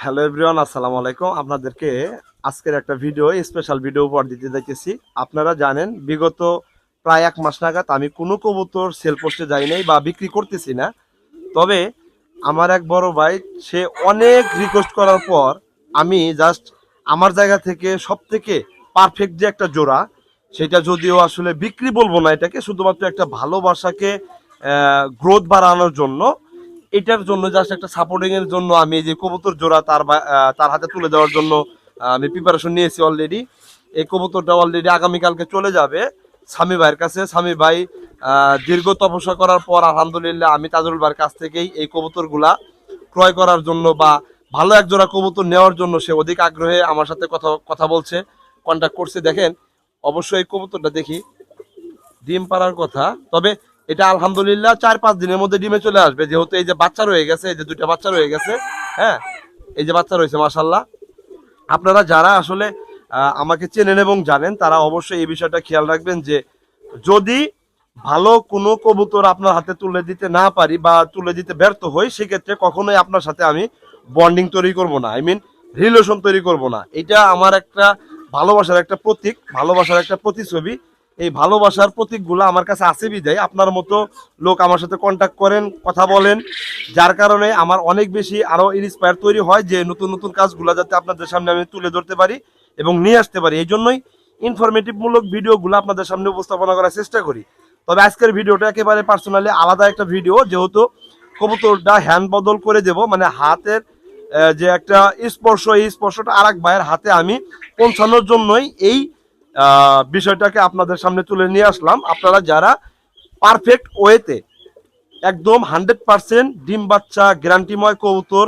Hello everyone, আসসালামু আলাইকুম। আপনাদেরকে আজকের একটা ভিডিও, স্পেশাল ভিডিও উপহার দিতে যাইতেছি। আপনারা জানেন বিগত প্রায় 1 মাস নাগাদ আমি কোনো কবুতর সেল পোস্টে যাই নাই বা বিক্রি করতেছি না। তবে আমার এক বড় ভাই, সে অনেক রিকোয়েস্ট করার পর আমি জাস্ট আমার জায়গা থেকে সবথেকে পারফেক্ট যে একটা জোড়া, সেটা যদিও আসলে বিক্রি বলবো না, এটাকে শুধুমাত্র একটা ভালোবাসাকে গ্রোথ বাড়ানোর জন্য, এটার জন্য জাস্ট একটা সাপোর্টিং এর জন্য আমি এই যে কবুতর জোড়া তার হাতে তুলে দেওয়ার জন্য আমি প্রিপারেশন নিয়েছি অলরেডি। এই কবুতরটা অলরেডি আগামীকালকে চলে যাবে স্বামী ভাইয়ের কাছে। স্বামী ভাই দীর্ঘ তপস্যা করার পর আলহামদুলিল্লাহ আমি তাজুল ভাইয়ের কাছ থেকেই এই কবুতরগুলা ক্রয় করার জন্য বা ভালো এক জোড়া কবুতর নেওয়ার জন্য সে অধিক আগ্রহে আমার সাথে কথা কথা বলছে, কন্ট্যাক্ট করছে। দেখেন, অবশ্যই এই কবুতরটা দেখি ডিম পাড়ার কথা, তবে এটা আলহামদুলিল্লাহ 4-5 দিনের মধ্যে ডিমে চলে আসবে, যেহেতু এই যে বাচ্চা রয়ে গেছে, এই যে 2টা বাচ্চা রয়ে গেছে। হ্যাঁ, এই যে বাচ্চা রয়েছে মাশাল্লাহ। আপনারা যারা আসলে আমাকে চেনেন এবং জানেন, তারা অবশ্যই এই বিষয়টা খেয়াল রাখবেন যে যদি ভালো কোনো কবুতর আপনার হাতে তুলে দিতে না পারি বা তুলে দিতে ব্যর্থ হই, সেক্ষেত্রে কখনোই আপনার সাথে আমি বন্ডিং তৈরি করব না, আই মিন রিলেশন তৈরি করব না। এটা আমার একটা ভালোবাসার একটা প্রতীক, ভালোবাসার একটা প্রতিছবি। এই ভালোবাসার প্রতীকগুলো আমার কাছে আছে বিদায় আপনার মতো লোক আমার সাথে কন্ট্যাক্ট করেন, কথা বলেন, যার কারণে আমার অনেক বেশি আরো ইন্সপায়ার তৈরি হয় যে নতুন নতুন কাজগুলো যাতে আপনাদের সামনে আমি তুলে ধরতে পারি এবং নিয়ে আসতে পারি। এই জন্যই ইনফরমেটিভ মূলক ভিডিওগুলো আপনাদের সামনে উপস্থাপনা করার চেষ্টা করি। তবে আজকের ভিডিওটা একেবারে পার্সোনালি আলাদা একটা ভিডিও, যেহেতু কবুতরটা হ্যান্ড বদল করে দেব, মানে হাতের যে একটা স্পর্শ, এই স্পর্শটা আর এক ভাইয়ের হাতে আমি পৌঁছানোর জন্যই এই বিষয়টাকে আপনাদের সামনে তুলে নিয়ে আসলাম। আপনারা যারা পারফেক্ট ওয়েতে একদম 100% ডিম বাচ্চা গ্যারান্টিময় কবুতর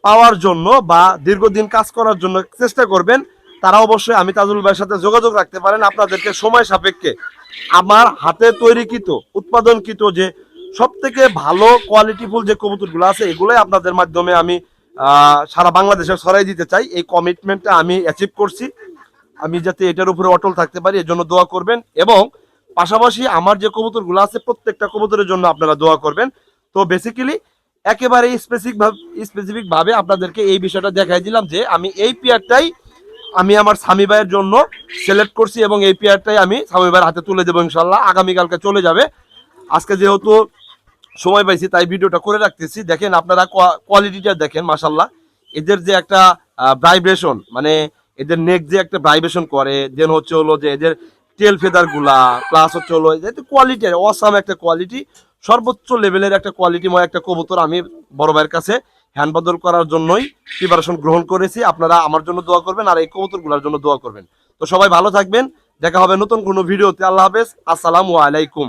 পাওয়ার জন্য বা দীর্ঘদিন কাজ করার জন্য চেষ্টা করবেন, তারা অবশ্যই আমি তাজুল ভাইয়ের সাথে যোগাযোগ রাখতে পারেন। আপনাদেরকে সময় সাপেক্ষে আমার হাতে তৈরিকৃত উৎপাদনকৃত যে সব থেকে ভালো কোয়ালিটিফুল যে কবুতরগুলো আছে, এগুলোই আপনাদের মাধ্যমে আমি সারা বাংলাদেশে ছড়াই দিতে চাই। এই কমিটমেন্টটা আমি অ্যাচিভ করছি। আমি যাতে এটার উপরে অটল থাকতে পারি, এর জন্য দোয়া করবেন। এবং পাশাপাশি আমার যে কবুতরগুলো আছে, প্রত্যেকটা কবুতরের জন্য আপনারা দোয়া করবেন। তো বেসিক্যালি একেবারে স্পেসিফিক ভাবে আপনাদেরকে এই বিষয়টা দেখাই দিলাম যে আমি এই পেয়ারটাই আমি আমার স্বামী ভাইয়ের জন্য সিলেক্ট করছি এবং এই পেয়ারটাই আমি স্বামী ভাইয়ের হাতে তুলে দেবো ইনশাল্লাহ। আগামীকালকে চলে যাবে। আজকে যেহেতু সময় পাইছি তাই ভিডিওটা করে রাখতেছি। দেখেন আপনারা কোয়ালিটিটা দেখেন মাশাল্লাহ। এদের যে একটা ভাইব্রেশন, মানে এদের নেক যে একটা ভাইব্রেশন করে, দেন হচ্ছে হলো যে এদের টেল ফেদার গুলা, প্লাস হচ্ছে হলো কোয়ালিটি, অসাম একটা কোয়ালিটি, সর্বোচ্চ লেভেলের একটা কোয়ালিটিময় একটা কবুতর আমি বড় ভাইয়ের কাছে হ্যান্ড বদল করার জন্যই প্রিপারেশন গ্রহণ করেছি। আপনারা আমার জন্য দোয়া করবেন আর এই কবুতরগুলোর জন্য দোয়া করবেন। তো সবাই ভালো থাকবেন, দেখা হবে নতুন কোনো ভিডিওতে। আল্লাহ হাফেজ, আসসালামু আলাইকুম।